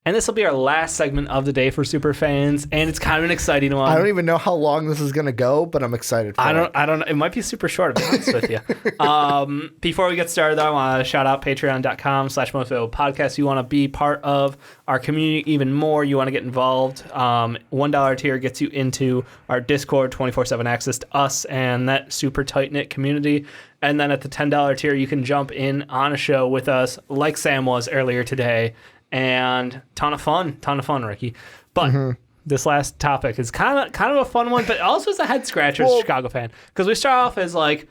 And this will be our last segment of the day for super fans, and it's kind of an exciting one. I don't even know how long this is going to go, but I'm excited for it. I don't know. It might be super short, to be honest with you. Before we get started, though, I want to shout out patreon.com/MotivatePodcast. You want to be part of our community even more. You want to get involved. $1 tier gets you into our Discord, 24/7 access to us and that super tight-knit community. And then at the $10 tier, you can jump in on a show with us, like Sam was earlier today. And ton of fun, Ricky. But this last topic is kind of a fun one, but also is a head scratcher as a Chicago fan, because we start off as like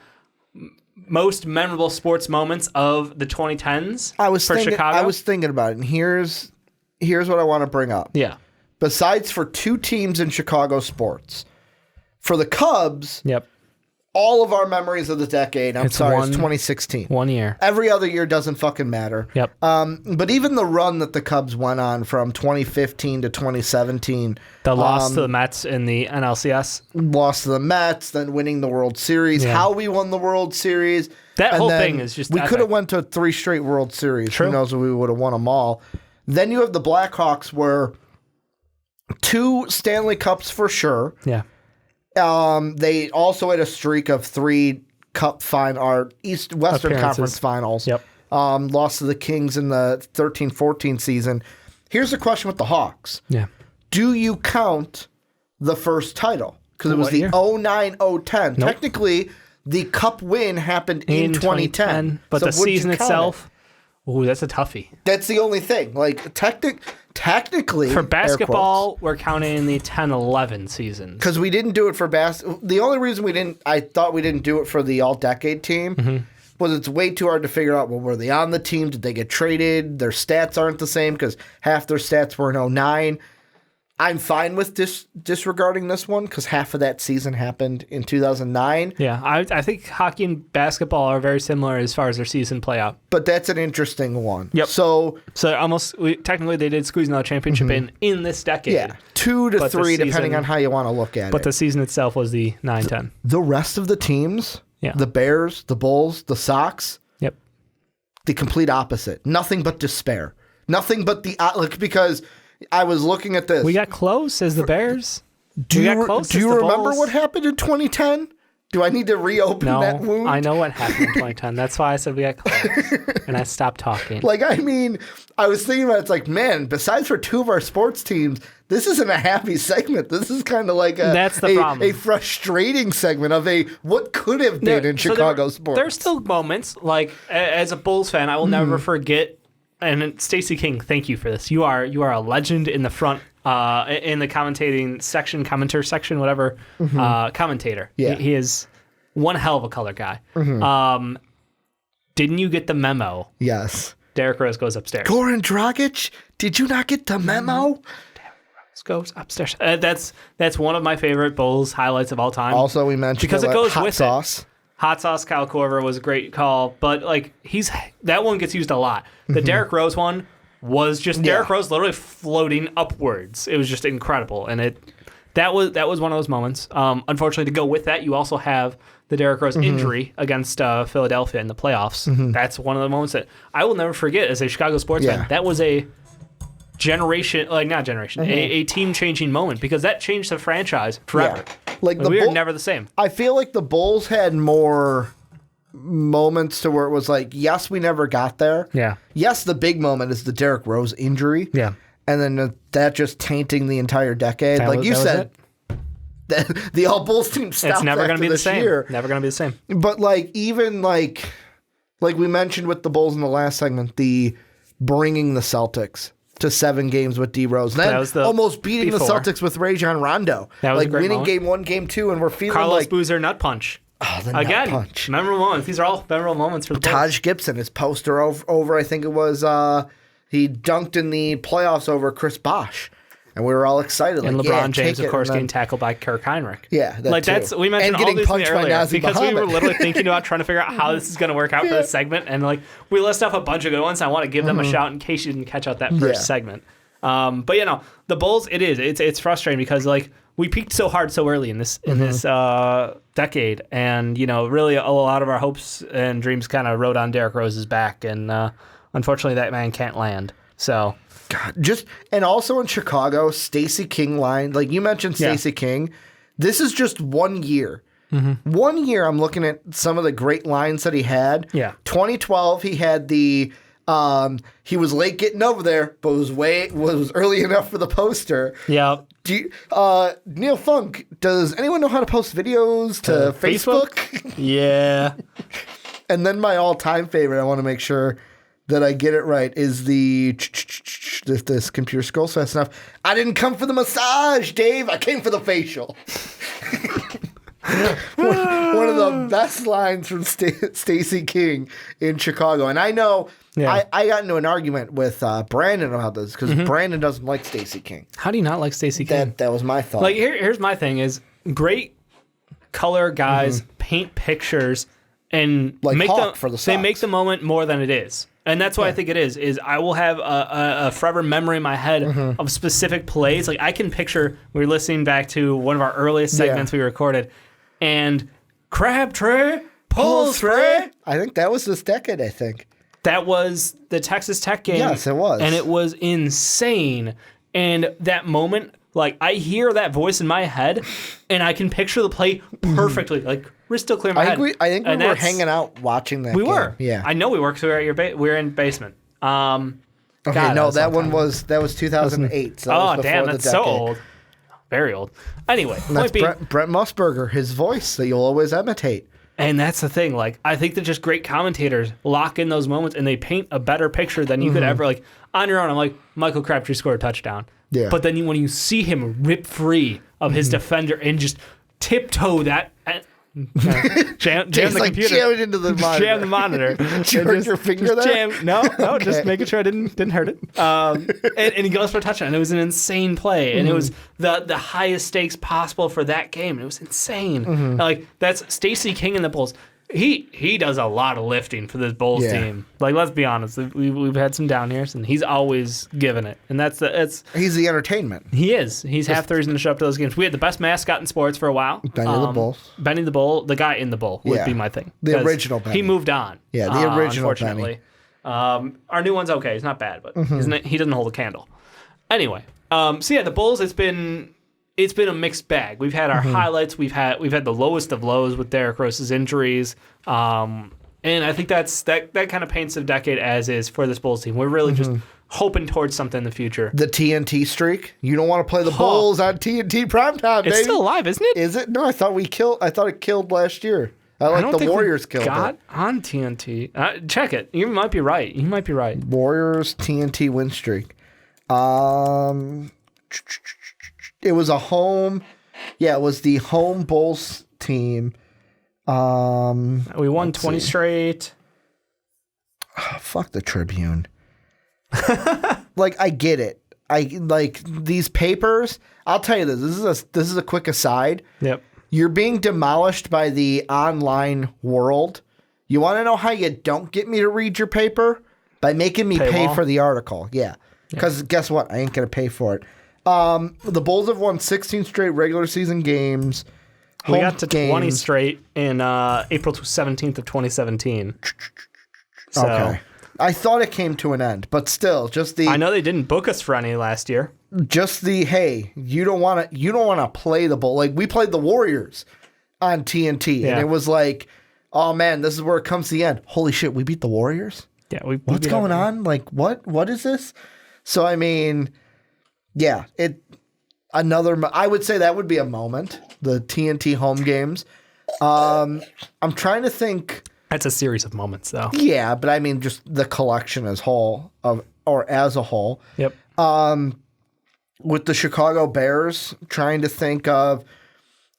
most memorable sports moments of the 2010s Chicago. I was thinking about it, and here's what I want to bring up. Yeah. Besides for two teams in Chicago sports, for the Cubs. Yep. All of our memories of the decade, it's 2016. 1 year. Every other year doesn't fucking matter. Yep. But even the run that the Cubs went on from 2015 to 2017. The loss to the Mets in the NLCS. Loss to the Mets, then winning the World Series. Yeah. How we won the World Series. That whole thing is just We could have went to 3 straight World Series. True. Who knows if we would have won them all. Then you have the Blackhawks, where 2 Stanley Cups for sure. Yeah. They also had a streak of 3 Western Conference Finals. Yep. Lost to the Kings in the 13-14 season. Here's the question with the Hawks. Yeah. Do you count the first title? Because it was the 09-010. Nope. Technically, the Cup win happened in 2010. But so the season itself, ooh, that's a toughie. That's the only thing. Like, technically, for basketball, we're counting the 10-11 seasons. Because we didn't do it for basketball. The only reason I thought we didn't do it for the all-decade team was it's way too hard to figure out, well, were they on the team? Did they get traded? Their stats aren't the same because half their stats were in 09. I'm fine with disregarding this one because half of that season happened in 2009. Yeah, I think hockey and basketball are very similar as far as their season play out. But that's an interesting one. Yep. So technically they did squeeze another championship in this decade. Yeah, 2 to 3 depending on how you want to look at it. But the season itself was the 9-10. The rest of the teams, the Bears, the Bulls, the Sox, the complete opposite. Nothing but despair. Nothing but because I was looking at this. We got close as the Bears. Do you remember what happened in 2010? Do I need to reopen that wound? I know what happened in 2010. That's why I said we got close. And I stopped talking. I was thinking about it. It's like, man, besides for 2 of our sports teams, this isn't a happy segment. This is kind of like a frustrating segment of what could have been in Chicago sports. There's still moments, like, as a Bulls fan, I will never forget. And Stacey King, thank you for this. You are a legend in the front, in the commentator section, whatever, commentator. Yeah. He is one hell of a color guy. Didn't you get the memo? Yes. Derrick Rose goes upstairs. Goran Dragic, did you not get the memo? Derrick Rose goes upstairs. That's one of my favorite Bulls highlights of all time. Also, we mentioned because it goes hot with sauce. It. Hot Sauce Kyle Korver was a great call, but that one gets used a lot. The Derrick Rose one was just Derrick Rose literally floating upwards. It was just incredible, and that was one of those moments. Unfortunately, to go with that, you also have the Derrick Rose injury against Philadelphia in the playoffs. That's one of the moments that I will never forget as a Chicago sports fan. That was a a team-changing moment because that changed the franchise forever. We were never the same. I feel like the Bulls had more moments to where it was like, yes, we never got there. Yeah. Yes, the big moment is the Derrick Rose injury. Yeah. And then that just tainting the entire decade. Like you said, the all Bulls team stopped. It's never going to be the same. Year. Never going to be the same. But even like we mentioned with the Bulls in the last segment, the bringing the Celtics to 7 games with D Rose. Then almost beating the Celtics with Rajon Rondo. That was a great winning moment. Game 1, Game 2, and we're feeling Carlos Boozer nut punch. Oh, the nut punch. Memorable moments. These are all memorable moments for the Bulls. Taj Gibson, his poster over I think it was, he dunked in the playoffs over Chris Bosh. And we were all excited. And LeBron James, of course, getting tackled by Kirk Heinrich. Yeah, we mentioned all these things earlier because Muhammad. we were literally thinking about trying to figure out how this is going to work out for this segment. And we list off a bunch of good ones. I want to give them a shout in case you didn't catch out that first segment. But the Bulls, it's frustrating because we peaked so hard so early in this decade, and really a lot of our hopes and dreams kind of rode on Derrick Rose's back, and unfortunately that man can't land. So God, and also in Chicago, Stacey King line, like you mentioned Stacey King, this is just 1 year. 1 year, I'm looking at some of the great lines that he had. Yeah. 2012, he had the he was late getting over there, but was early enough for the poster. yeah. Neil Funk, does anyone know how to post videos to Facebook? Yeah. And then my all-time favorite, I want to make sure that I get it right, is if this computer scrolls fast enough. I didn't come for the massage, Dave. I came for the facial. One of the best lines from Stacey King in Chicago. And I know I got into an argument with Brandon about this because Brandon doesn't like Stacey King. How do you not like Stacey King? That was my thought. Like, here's my thing is great color guys paint pictures and Like make Hawk for the they Sox. make the moment more than it is. And that's what I think it is I will have a forever memory in my head of specific plays. Like, I can picture, we were listening back to one of our earliest segments we recorded, and Crabtree pulls Trey. I think that was this decade, I think. That was the Texas Tech game. Yes, it was. And it was insane. And that moment, like, I hear that voice in my head, and I can picture the play perfectly. Like, we're still clear in my head. I think we were hanging out watching that game. We were. Yeah. I know we were because we were at we were in basement. Okay, God, no, that was 2008. So that was damn, before that's the so decade. old. Very old. Anyway, And that's point being, Brent Musburger, his voice that you'll always imitate. and that's the thing. Like, I think that just great commentators lock in those moments and they paint a better picture than you could ever. Like, on your own, I'm like, Michael Crabtree scored a touchdown. Yeah. But then when you see him rip free of his defender and just tiptoe that. Jam the like computer. jam it into the monitor. Jam the monitor. Did you hurt your finger there? No, Okay. just making sure I didn't hurt it. And he goes for a touchdown. It was an insane play, and it was the highest stakes possible for that game. It was insane. Like, that's Stacey King in the Bulls. He does a lot of lifting for this Bulls team. Like, let's be honest, we've had some down here, and he's always given it. And He's the entertainment. he is. He's half the reason to show up to those games. We had the best mascot in sports for a while. Benny the Bull. Benny the Bull, the guy in the Bull would Yeah. be my thing. The 'Cause original Benny. He moved on. Yeah, the original unfortunately. Our new one's okay. He's not bad, but he doesn't hold a candle. Anyway, so yeah, the Bulls, it's been a mixed bag. We've had our highlights. We've had the lowest of lows with Derrick Rose's injuries. And I think that kind of paints the decade as is for this Bulls team. We're really just hoping towards something in the future. The TNT streak. You don't want to play the Bulls on TNT primetime, baby. It's still alive, isn't it? Is it? No, I thought it killed last year. The Warriors killed got it. on TNT. Check it. You might be right. Warriors TNT win streak. It was a home. Yeah, it was the home Bulls team. We won 20 straight. Fuck the Tribune. Like, I get it. I like these papers. I'll tell you this. This is a quick aside. Yep. You're being demolished by the online world. You want to know how you don't get me to read your paper? By making me pay for the article. Yeah. Because guess what? I ain't going to pay for it. The Bulls have won 16 straight regular season games. We got to 20 straight in April 17th of 2017. So, okay. I thought it came to an end, but still, I know they didn't book us for any last year. Hey, you don't want to play the Bull. Like, we played the Warriors on TNT, and it was like, oh man, this is where it comes to the end. Holy shit, we beat the Warriors? Yeah, what's going on? Like, what is this? So I mean, yeah, I would say that would be a moment. The TNT home games. I'm trying to think. That's a series of moments, though. Yeah, but I mean, just the collection as a whole. Yep. With the Chicago Bears, trying to think of,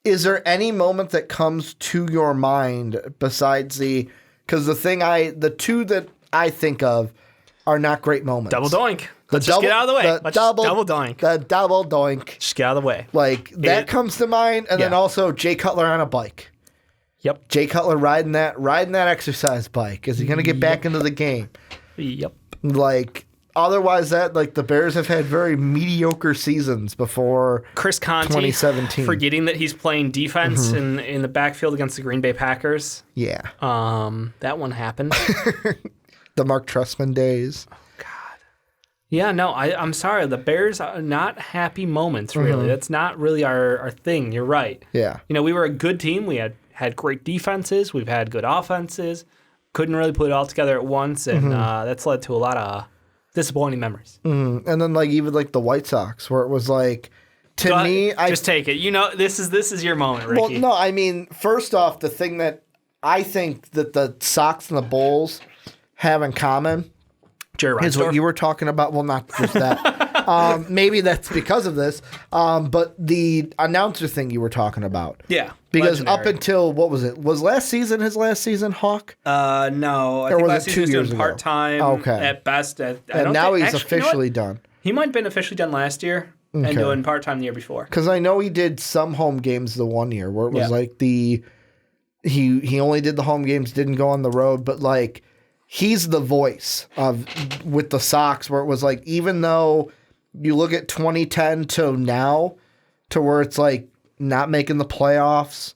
is there any moment that comes to your mind besides because the two that I think of are not great moments. Double doink. Let's just get out of the way. Let's double doink. The double doink. Just get out of the way. Like, that comes to mind, and then also Jay Cutler on a bike. Yep. Jay Cutler riding that exercise bike. Is he going to get back into the game? Yep. Like, otherwise the Bears have had very mediocre seasons before Chris Conte 2017. Forgetting that he's playing defense in the backfield against the Green Bay Packers. Yeah. That one happened. The Mark Trestman days. God. Yeah, no, I'm sorry. The Bears are not happy moments, really. That's not really our thing. You're right. Yeah. We were a good team. We had great defenses. We've had good offenses. Couldn't really put it all together at once, and that's led to a lot of disappointing memories. And then even the White Sox, where it was to me, just take it. This is your moment, Ricky. Well, no, I mean, first off, the thing that I think that the Sox and the Bulls have in common is what you were talking about. Well, not just that. Maybe that's because of this. But the announcer thing you were talking about. Yeah. Because legendary. up until, what was it? Was last season his last season, Hawk? No. I think last season he was doing part-time at best. And now he's officially done. He might have been officially done last year and doing part-time the year before. Because I know he did some home games the one year where it was he only did the home games, didn't go on the road, but he's the voice with the Sox, where it was even though you look at 2010 to now, to where it's not making the playoffs,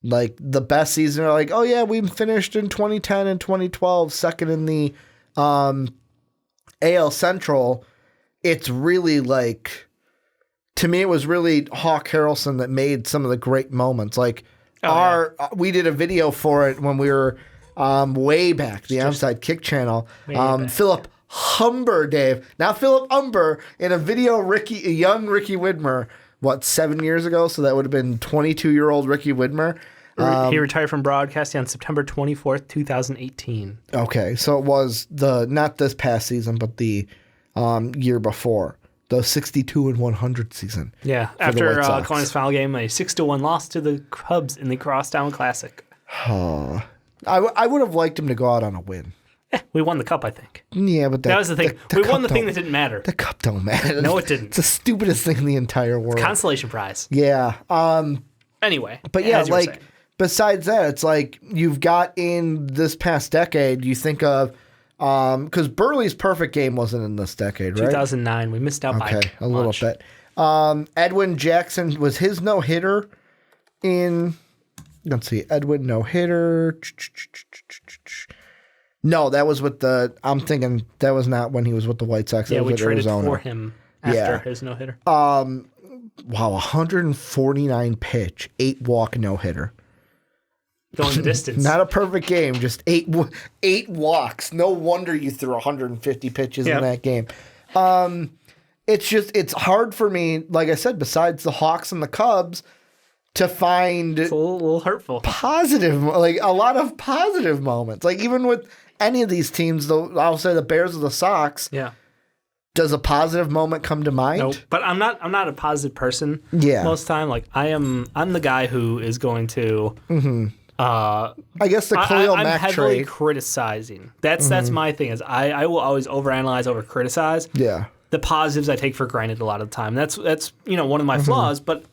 the best season are oh yeah, we finished in 2010 and 2012 second in the AL Central. It's really to me, it was really Hawk Harrelson that made some of the great moments. We did a video for it when we were way back, the Onside Kick channel. Philip Humber, Dave. Now Philip Humber in a video, young Ricky Widmer, 7 years ago? So that would have been 22-year-old Ricky Widmer. He retired from broadcasting on September 24th, 2018. Okay, so it was not this past season, but the year before. The 62 and 100 season. Yeah, after going his final game, a 6-1 loss to the Cubs in the Crosstown Classic. I would have liked him to go out on a win. We won the cup, I think. Yeah, but that was the thing. We won the thing that didn't matter. The cup don't matter. No, it didn't. It's the stupidest thing in the entire world. Consolation prize. Yeah. Anyway. But yeah, besides that, it's you've got in this past decade, you think of, because Burley's perfect game wasn't in this decade, right? 2009. We missed out by a little bit. Edwin Jackson, was his no-hitter in... Let's see. Edwin no-hitter. No, that was with the... I'm thinking that was not when he was with the White Sox. Yeah, that was we traded Arizona. for him after his no-hitter. Wow, 149 pitch, 8-walk no-hitter. Going the distance. Not a perfect game, just eight walks. No wonder you threw 150 pitches in that game. It's hard for me, like I said, besides the Hawks and the Cubs, to find it's a little hurtful. Positive, a lot of positive moments. Even with any of these teams, though, I'll say the Bears or the Sox. Yeah. Does a positive moment come to mind? Nope. But I'm not a positive person. Yeah. Most time, I'm the guy who is going to. Mm-hmm. I guess the Khalil Mack I'm heavily trade. Criticizing. That's my thing. Is I will always overanalyze, over criticize. Yeah. The positives I take for granted a lot of the time. That's one of my flaws. But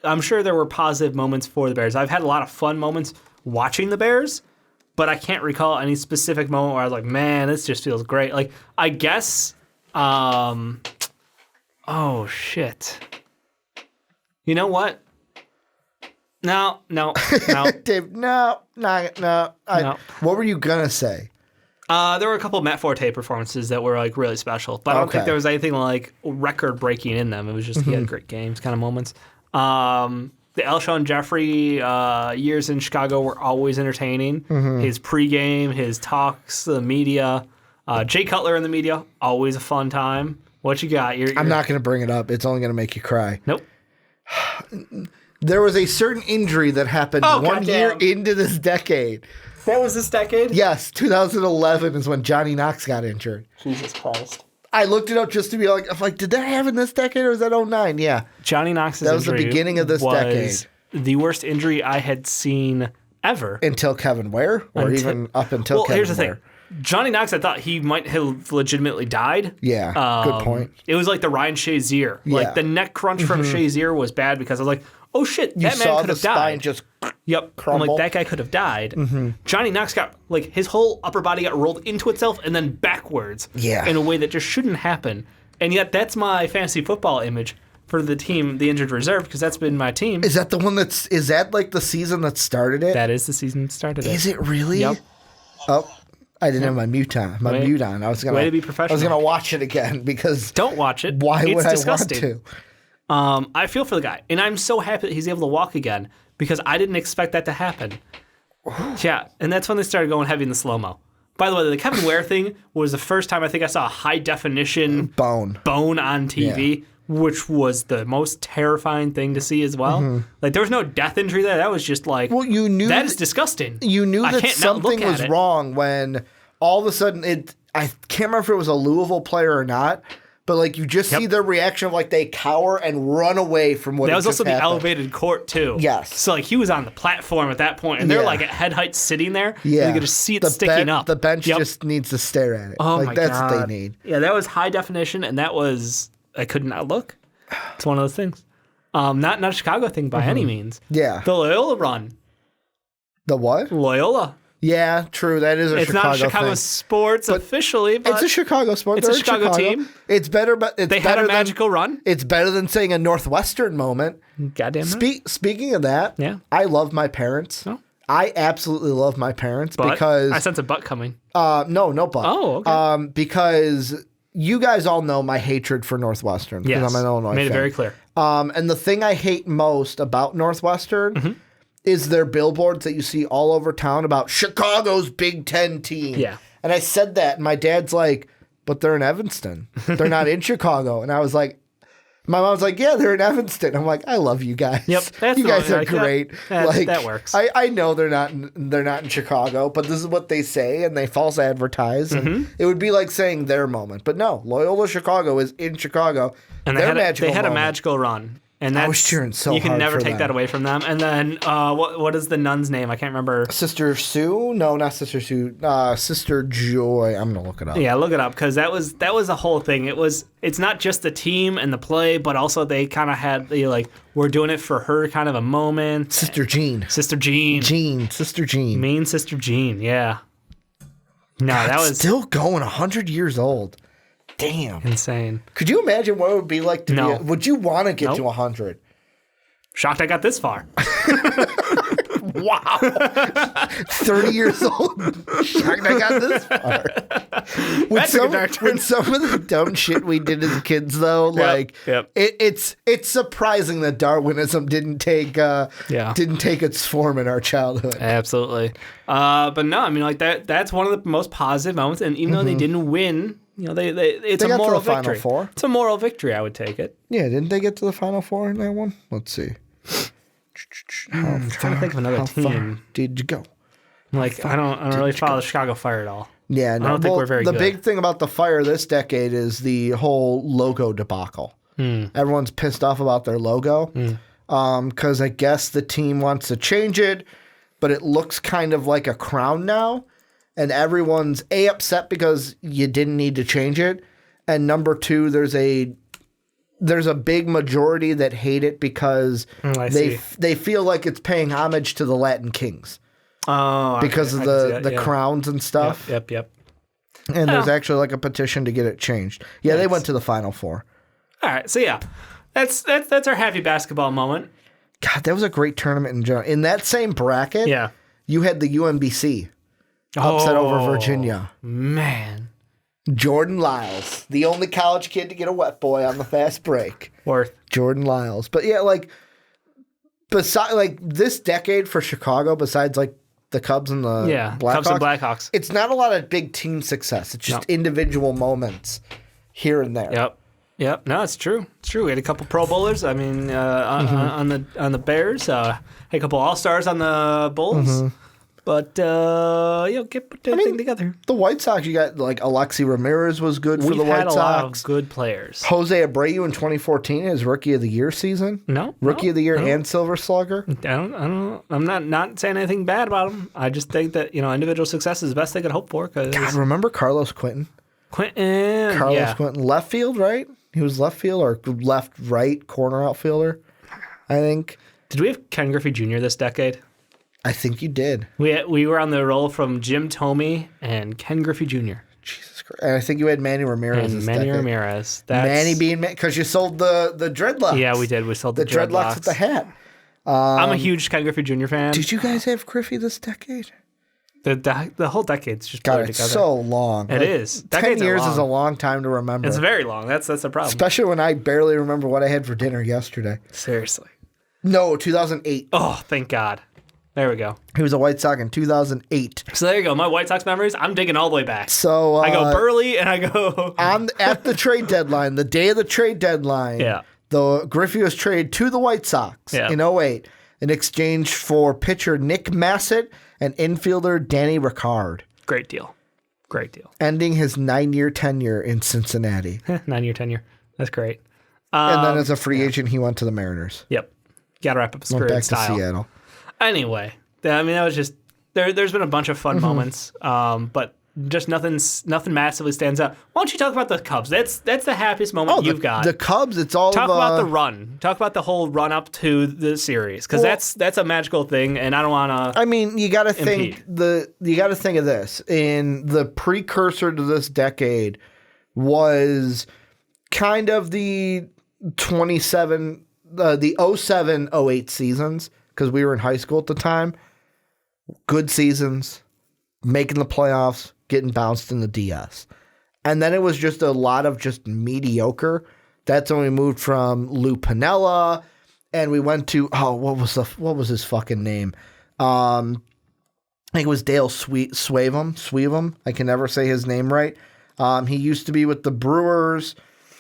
I'm sure there were positive moments for the Bears. I've had a lot of fun moments watching the Bears, but I can't recall any specific moment where I was like, man, this just feels great. I guess. Oh shit. You know what? No. Dave, no. What were you gonna say? There were a couple of Matt Forte performances that were really special, but I don't think there was anything record breaking in them. It was just he had great games, kind of moments. The Alshon Jeffrey years in Chicago were always entertaining. His pregame, his talks, the media, Jay Cutler in the media, always a fun time. What you got? I'm not going to bring it up. It's only going to make you cry. Nope. There was a certain injury that happened 1 year into this decade. That was this decade? Yes, 2011 is when Johnny Knox got injured. Jesus Christ. I looked it up just to be did that happen in this decade or was that 2009? Yeah. Johnny Knox's injury. That was the injury beginning of this decade. The worst injury I had seen ever. Until Kevin Ware? Or even up until Kevin Ware? Well, here's the thing. Johnny Knox, I thought he might have legitimately died. Yeah, good point. It was like the Ryan Shazier. Yeah. The neck crunch from Shazier was bad because I was like, oh shit, that man could have died. Just crumble. I'm like, that guy could have died. Johnny Knox got, his whole upper body got rolled into itself and then backwards in a way that just shouldn't happen. And yet that's my fantasy football image for the team, the injured reserve, because that's been my team. Is that the one is that the season that started it? That is the season that started it. Is it really? Yep. Oh, I didn't have my mute on. I was gonna way to be professional. I was gonna watch it again because don't watch it. Why would disgusting. I want to? I feel for the guy, and I'm so happy that he's able to walk again because I didn't expect that to happen. Yeah, and that's when they started going heavy in the slow mo. By the way, the Kevin Ware thing was the first time I think I saw a high definition bone on TV, which was the most terrifying thing to see as well. Like there was no death injury there. That was just like, well, you knew that is disgusting. You knew that something was wrong when all of a sudden I can't remember if it was a Louisville player or not. But, like, you just see their reaction of, like, they cower and run away from what that was also happened. The elevated court, too. Yes. So, like, he was on the platform at that point, and they're, like, at head height sitting there. Yeah. And you could just see it sticking up. The bench just needs to stare at it. Oh, like, my that's God. what they need. Yeah, that was high definition, and that was... I could not look. It's one of those things. Not a Chicago thing by any means. Yeah. The Loyola run. The what? Loyola. Yeah, true. That is a Chicago thing. It's not Chicago sports officially, but it's a Chicago sport. It's a Chicago team. It's better, but they had a magical run. It's better than saying a Northwestern moment. Goddamn right. Speaking of that, I love my parents. Oh. I absolutely love my parents because I sense a butt coming. No butt. Oh, okay. Because you guys all know my hatred for Northwestern because I'm an Illinois fan. Made it very clear. And the thing I hate most about Northwestern. Is there billboards that you see all over town about Chicago's Big Ten team? Yeah. And I said that, and my dad's like, but they're in Evanston. They're not in Chicago. And I was like, my mom's like, yeah, they're in Evanston. I'm like, I love you guys. Yep. You guys are great. That works. I know they're not in Chicago, but this is what they say, and they false advertise. And it would be like saying their moment. But no, Loyola Chicago is in Chicago. And they had a magical run. And I was cheering so hard. You can never take that away from them. And then, what is the nun's name? I can't remember. Sister Sue? No, not Sister Sue. Sister Joy. I'm gonna look it up. Yeah, look it up because that was the whole thing. It's not just the team and the play, but also they kind of had we're doing it for her kind of a moment. Sister Jean. Sister Jean. Sister Jean. Mean Sister Jean. Yeah. No, God, that was still going. 100 years old. Damn. Insane. Could you imagine what it would be like to be... Would you want to get to 100? Shocked I got this far. Wow. 30 years old. Shocked I got this far. With some of the dumb shit we did as kids, though, it's surprising that Darwinism didn't take its form in our childhood. Absolutely. But no, I mean, that's one of the most positive moments. And even though they didn't win... it's a moral victory. Final Four. It's a moral victory. I would take it. Yeah, didn't they get to the Final Four in that one? Let's see. I'm trying to think of another team. Far did you go? I don't really follow the Chicago Fire at all. Yeah, no. I don't think we're very good. The big thing about the Fire this decade is the whole logo debacle. Everyone's pissed off about their logo because I guess the team wants to change it, but it looks kind of like a crown now. And everyone's upset because you didn't need to change it, and number two, there's a big majority that hate it because they feel like it's paying homage to the Latin kings. Oh, because of the crowns and stuff. Yep. And there's actually like a petition to get it changed. Yeah, they went to the Final Four. All right, so yeah, that's our happy basketball moment. God, that was a great tournament in general. In that same bracket, you had the UMBC. Upset over Virginia. Man. Jordan Lyles, the only college kid to get a wet boy on the fast break. Jordan Lyles. But yeah, this decade for Chicago, besides the Cubs and the Blackhawks, Cubs and Blackhawks, it's not a lot of big team success. It's just individual moments here and there. Yep. No, it's true. It's true. We had a couple Pro Bowlers. I mean, on the Bears. Had a couple All Stars on the Bulls. But, put the thing together. The White Sox, you got, Alexi Ramirez was good for the White Sox. We've had a lot of good players. Jose Abreu in 2014, his Rookie of the Year season. Rookie of the Year and Silver Slugger. I'm not saying anything bad about him. I just think that, individual success is the best they could hope for. God, remember Carlos Quentin? Quentin. Left field, right? He was left field or left-right corner outfielder, I think. Did we have Ken Griffey Jr. this decade? I think you did. We were on the roll from Jim Thome and Ken Griffey Jr. Jesus Christ. And I think you had Manny Ramirez. Ramirez. Manny being... Because you sold the dreadlocks. Yeah, we did. We sold the dreadlocks with the hat. I'm a huge Ken Griffey Jr. fan. Did you guys have Griffey this decade? The whole decade's just God, blurred it's together. so long. It is. 10 Decades are years long. is a long time to remember. It's very long. That's the problem. Especially when I barely remember what I had for dinner yesterday. Seriously. No, 2008. Oh, thank God. There we go. He was a White Sox in 2008. So there you go. My White Sox memories, I'm digging all the way back. So I go Burley and I go... at the trade deadline, the day of the trade deadline, Yeah. the Griffey was traded to the White Sox in 08 in exchange for pitcher Nick Massett and infielder Danny Ricard. Great deal. Great deal. Ending his 9-year tenure in Cincinnati. 9-year tenure. That's great. And then as a free agent, he went to the Mariners. Yep. Got to wrap up his Went career in back to style. Seattle. Anyway, I mean, that was just... There's been a bunch of fun moments, but just nothing massively stands out. Why don't you talk about the Cubs? That's the happiest moment you've got. The Cubs, it's all Talk about the run. Talk about the whole run up to the series, because that's a magical thing, and I don't want to. I mean, you got to think of this. In the precursor to this decade was kind of the 07, 08 seasons, because we were in high school at the time. Good seasons, making the playoffs, getting bounced in the DS. And then it was just a lot of just mediocre. That's when we moved from Lou Piniella, and we went to what was his fucking name? I think it was Dale Sweavum. I can never say his name right. He used to be with the Brewers,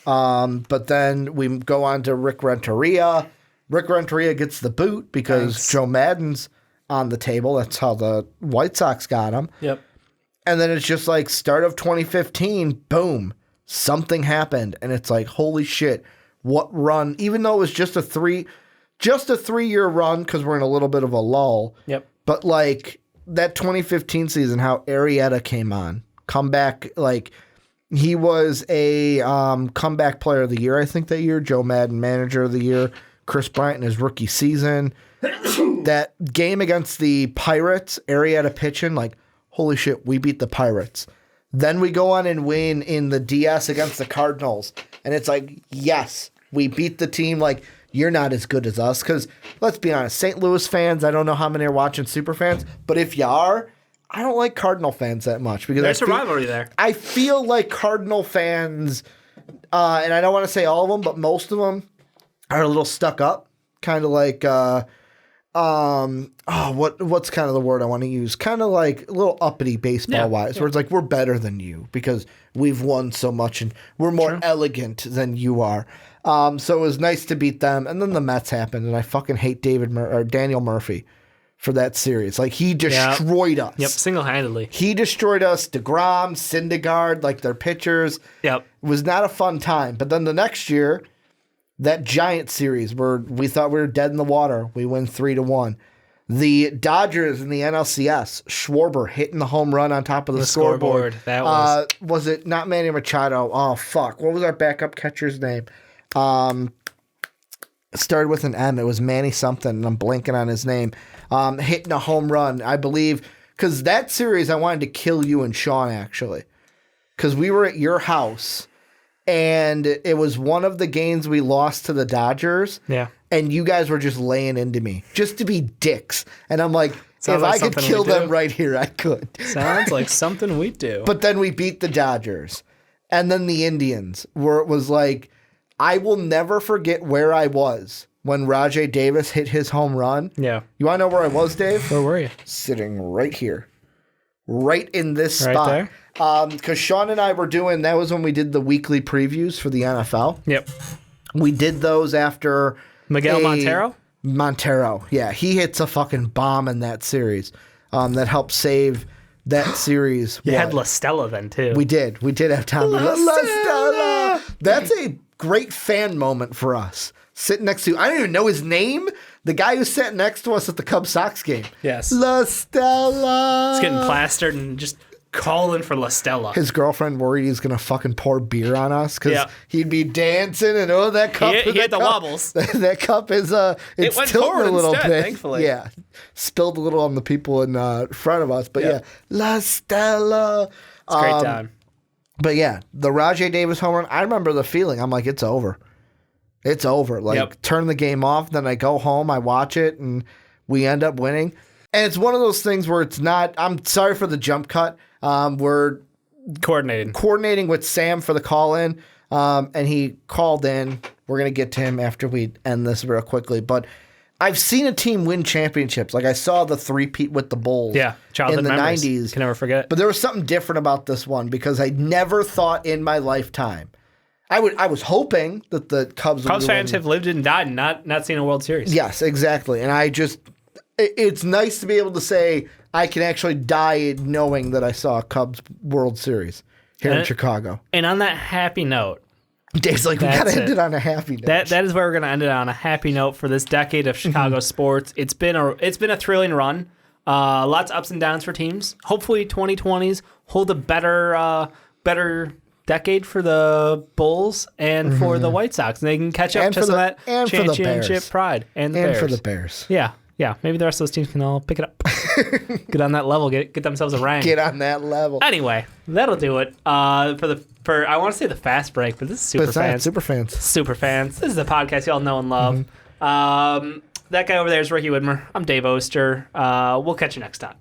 but then we go on to Rick Renteria. Rick Renteria gets the boot because Joe Maddon's on the table. That's how the White Sox got him. Yep. And then it's just like start of 2015, boom, something happened. And it's like, holy shit, what run, even though it was just a 3-year run, because we're in a little bit of a lull. Yep. But like that 2015 season, how Arrieta came on, comeback, like he was a comeback player of the year, I think that year, Joe Madden manager of the year, Chris Bryant in his rookie season. That game against the Pirates, Arrieta pitching, like, holy shit, we beat the Pirates. Then we go on and win in the DS against the Cardinals. And it's like, yes, we beat the team. Like, you're not as good as us. Because, let's be honest, St. Louis fans, I don't know how many are watching Super fans, but if you are, I don't like Cardinal fans that much. Because there's a rivalry there. I feel like Cardinal fans, and I don't want to say all of them, but most of them are a little stuck up. Kind of like, what's kind of the word I want to use? Kind of like a little uppity baseball-wise, where it's like, we're better than you because we've won so much and we're more elegant than you are. So it was nice to beat them. And then the Mets happened, and I fucking hate Daniel Murphy for that series. Like, he destroyed us. Yep, single-handedly. He destroyed us. DeGrom, Syndergaard, like their pitchers. Yep. It was not a fun time. But then the next year, that Giant series where we thought we were dead in the water, we win 3-1. The Dodgers in the NLCS, Schwarber hitting the home run on top of the scoreboard. That was... was it not Manny Machado? Oh, fuck. What was our backup catcher's name? It started with an M. It was Manny something, and I'm blanking on his name. Hitting a home run, I believe. Because that series, I wanted to kill you and Sean, actually. Because we were at your house. And it was one of the games we lost to the Dodgers. Yeah. And you guys were just laying into me just to be dicks. And I'm like, Sounds if like I could kill something we them do. right here, I could. Sounds like something we do. But then we beat the Dodgers. And then the Indians, where it was like, I will never forget where I was when Rajay Davis hit his home run. Yeah. You want to know where I was, Dave? Where were you? Sitting right here. Right in this Right spot. there? Because Sean and I were doing, that was when we did the weekly previews for the NFL. Yep. We did those after Miguel Montero? Montero, yeah. He hits a fucking bomb in that series that helped save that series. You had La Stella then, too. We did. We did have Tommy La Stella. That's a great fan moment for us. Sitting next to, I don't even know his name. The guy who sat next to us at the Cubs Sox game. Yes. La Stella. It's getting plastered and just calling for La Stella. His girlfriend worried he's going to fucking pour beer on us because he'd be dancing and that cup. He had the wobbles. That cup is it's went tilting forward a little instead, bit. thankfully. Yeah. Spilled a little on the people in front of us. But yeah, La Stella. It's a great time. But yeah, the Rajay Davis home run, I remember the feeling. I'm like, it's over. It's over. Like, turn the game off. Then I go home, I watch it, and we end up winning. And it's one of those things where it's not. I'm sorry for the jump cut. We're coordinating with Sam for the call in, and he called in. We're gonna get to him after we end this real quickly, but. I've seen a team win championships. Like I saw the three-peat with the Bulls childhood in the memories. 90s. Can never forget. But there was something different about this one because I never thought in my lifetime. I was hoping that the Cubs fans have lived and died and not seen a World Series. Yes, exactly. And it's nice to be able to say I can actually die knowing that I saw a Cubs World Series here in Chicago. And on that happy note, Dave's like, we gotta end it on a happy note. That is where we're gonna end it on a happy note for this decade of Chicago sports. It's been a thrilling run. Lots of ups and downs for teams. Hopefully 2020s hold a better decade for the Bulls and for the White Sox. And they can catch up to some of that championship pride. And for the Bears. Yeah. Maybe the rest of those teams can all pick it up. Get on that level, get themselves a rank. Get on that level. Anyway, that'll do it. For I want to say the fast break, but this is Super Fans. Super Fans. This is the podcast you all know and love. That guy over there is Ricky Widmer. I'm Dave Oster. We'll catch you next time.